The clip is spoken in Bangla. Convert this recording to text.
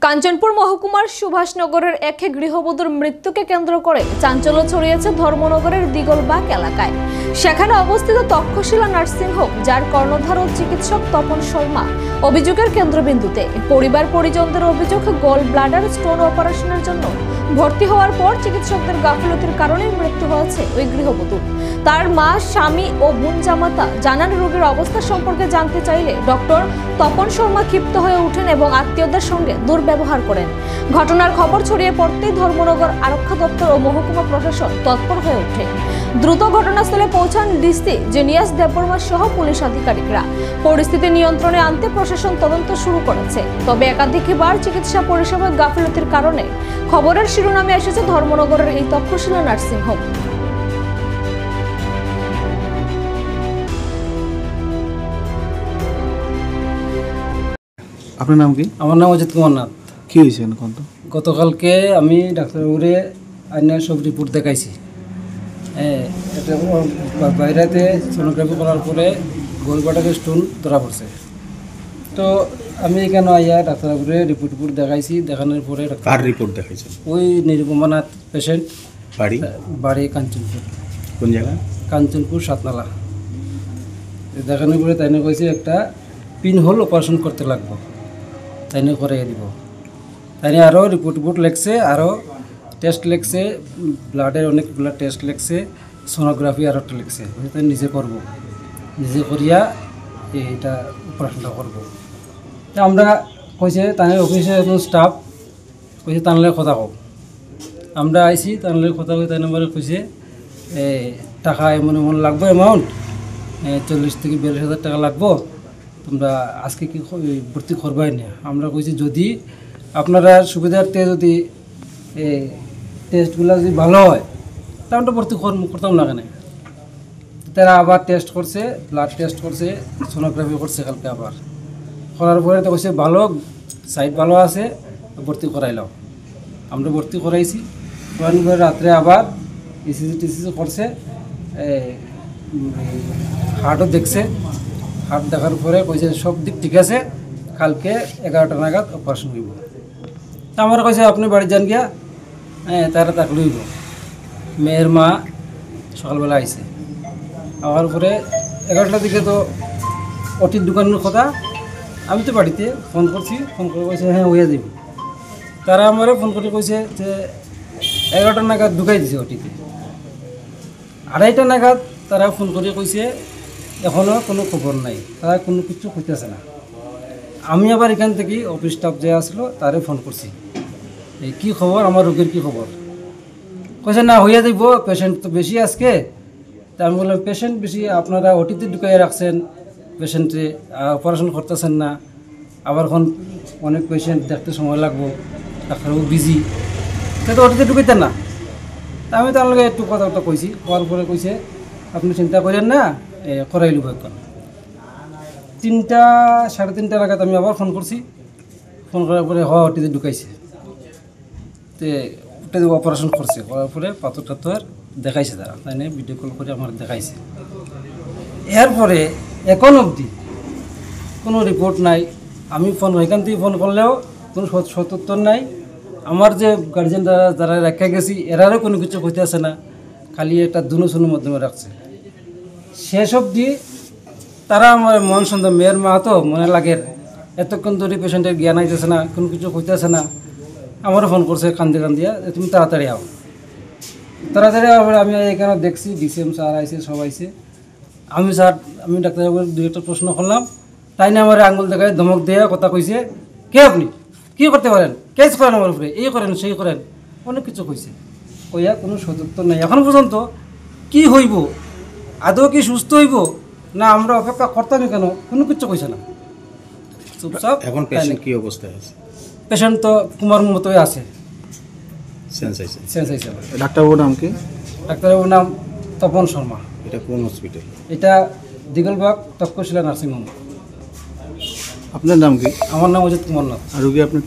কাঞ্চনপুর মহকুমার সুভাষনগরের এক গৃহবধূর মৃত্যুকে কেন্দ্র করে চাঞ্চল্য ছড়িয়েছে ধর্মনগরের দিগলবাগ এলাকায়। সেখানে অবস্থিত তক্ষশিলা নার্সিং হোম, যার কর্ণধার ও চিকিৎসক তপন শর্মা অভিযোগের কেন্দ্রবিন্দুতে। পরিবার পরিজনদের অভিযোগ, গল ব্লাডার স্টোন অপারেশনের জন্য ভর্তি হওয়ার পর চিকিৎসকদের গাফিলতির কারণে মৃত্যু হয়েছে ওই গৃহবধূর। তার মা, স্বামী ও বোন জামাতা জানান, রোগীর অবস্থা সম্পর্কে জানতে চাইলে ডক্টর তপন শর্মা ক্ষিপ্ত হয়ে ওঠেন এবং আত্মীয়দের সঙ্গে দুর্ব্যবহার করেন। ঘটনার খবর ছড়িয়ে পড়তেই ধর্মনগর আরক্ষা দপ্তর ও মহকুমা প্রশাসন তৎপর হয়ে ওঠে। দ্রুত ঘটনাস্থলে পৌঁছান ডিসি জিনিয়াস দেববর্মা সহ পুলিশ আধিকারিকরা। পরিস্থিতি নিয়ন্ত্রণে আনতে প্রশাসন তদন্ত শুরু করেছে। তবে একাধিকবার চিকিৎসা পরিষেবার গাফিলতির কারণে খবরের শিরোনামে এসেছে ধর্মনগরের এই তক্ষশিলা নার্সিং হোম। আপনার নাম কি? আমার নাম অজিত কুমার নাথ। কি হয়েছে এখন? তো গতকালকে আমি ডাক্তারবাবুরে আইনা সব রিপোর্ট দেখাইছি। এটা বাইরেতে সোনোগ্রাফি করার পরে গলব্লাডারে স্টোন ধরা পড়ছে। তো আমি এখানে আইয়া ডাক্তারবাবুরে রিপোর্ট দেখাইছি। দেখানোর পরে কার রিপোর্ট দেখাইছেন? ওই নিরুপমা নাথ পেশেন্ট, বাড়ি কাঞ্চনপুর। কোন জায়গা? কাঞ্চনপুর সাতনালা। দেখানোর পরে তাইনে কইছে একটা পিন হোল অপারেশন করতে লাগবো, তাইনে করে দিব। তাইনে আরও রিপোর্ট লেখছে, আরও টেস্ট লেখছে, ব্লাডের অনেকগুলো টেস্ট লেখছে, সোনোগ্রাফি আরও একটা লেখছে। তাই নিজে করব, নিজে করিয়া এইটা অপারেশনটা করব। তা আমরা কইছে তাই অফিসে স্টাফ কইছে তানলে কথা কও। আমরা আইছি, তানলে কথা কই। তাই নম্বরে কইছে টাকা এমন এমন লাগবে, অ্যামাউন্ট 40 থেকে 42,000 টাকা লাগবো, তোমরা আজকে কি ভর্তি করবাই না। আমরা কইছি যদি আপনারা সুবিধার্থে যদি টেস্টগুলো যদি ভালো হয় তাহলে ভর্তি করতাম না কেন। তারা আবার টেস্ট করছে, ব্লাড টেস্ট করছে, সোনোগ্রাফি করছে কালকে আবার। করার পরে তো কইছে ভালো, সাইড ভালো আছে, ভর্তি করাইলাম। আমরা ভর্তি করাইছি। করানোর পরে রাত্রে আবার ইসিজি টিসিজি করছে, হার্টও দেখছে। হার্ট দেখার পরে কইছে সব দিক ঠিক আছে, কালকে 11টা নাগাদ অপারেশন হইব। তা আমার কইছে আপনি বাড়ি যান গিয়া, তারা তাক লইব। মেয়ের মা সকালবেলা আইছে, আমার পরে 11টার দিকে তো অটির দোকানের কথা। আমি তো বাড়িতে ফোন করছি, ফোন করে কইছে হ্যাঁ হইয়া যাব। তারা আমারে ফোন করে কইছে যে 11টা নাগাদ ঢুকাই দিছে অটিতে। 2:30টা নাগাদ তারা ফোন করে কইছে এখনও কোনো খবর নাই, তারা কোনো কিছু কইতেছে না। আমি আবার এখান থেকে অফিস স্টাফ যে আসলো তারে ফোন করছি, এই কী খবর, আমার রোগীর কী খবর। কইছে না হইয়া যাইব, পেশেন্ট তো বেশি আজকে। তা আমি বললাম পেশেন্ট বেশি, আপনারা ওটিতে ঢুকাইয়া রাখছেন, পেশেন্টে অপারেশন করতেছেন না। আবার এখন অনেক পেশেন্ট দেখতে সময় লাগবো, ডাক্তারবাবু বিজি, তো ওটিতে ঢুকাইতেন না। তা আমি তার লগে একটু কথাটা কইছি। হওয়ার পরে কইছে আপনি চিন্তা করেন না, করাই লব এখন। 3টা সাড়ে 3টা নাগাদ আমি আবার ফোন করছি। ফোন করার পরে ওটিতে ঢুকাইছে, তো ওটা অপারেশন করছে। করার পরে পাথর টাথর দেখাইছে তারা, তাই নিয়ে ভিডিও কল করে আমার দেখাইছে। এরপরে এখন অবধি কোনো রিপোর্ট নাই। আমি ফোন এখান থেকে ফোন করলেও কোনো সত্যুত্তর নাই। আমার যে গার্জেন যারা রেখে গেছি এরারও কোনো কিছু কইতে আসে না, খালি একটা দুনুসুনুর মাধ্যমে রাখছে। শেষ অবধি তারা আমার মন সন্দেহ, মেয়ের মা তো মনে লাগে এতক্ষণ ধরে পেশেন্টের জ্ঞান আইতেছে না, কোনো কিছু কইতেছে না। আমারও ফোন করছে কান্দিয়া তুমি তাড়াতাড়ি আও। তাড়াতাড়ি আবার আমি এখানে দেখছি ডিসিএম স্যার আইছে, সব আইছে। আমি ডাক্তারবাবুর 2-1টা প্রশ্ন করলাম, তাই না আমার আঙুল দেখায় ধমক দিয়ে কথা কইছে, কে আপনি, কী করতে পারেন, কেস করেন আমার উপরে, এই করেন সেই করেন, অনেক কিছু কইছে। কইয়া কোনো সত্যত্তর নাই এখন পর্যন্ত। কি হইব, আদৌ কি সুস্থ হইব না আমরা অপেক্ষা করতামই কেন, কোনো কিছু কইছে না, চুপচাপ। এখন পেশেন্ট কি অবস্থায় আছে? পেশেন্ট তো কুমার মতোই আছে, সেন্স আইছে। ডাক্তারবাবুর নাম কি? ডাক্তারবাবুর নাম তপন শর্মা। এটা কোন হসপিটাল? এটা দিগলবাগ তক্ষশিলা নার্সিং হোম। আপনার নাম কি? আমার নাম অজিত কুমার নাথ। আর রোগী আপনার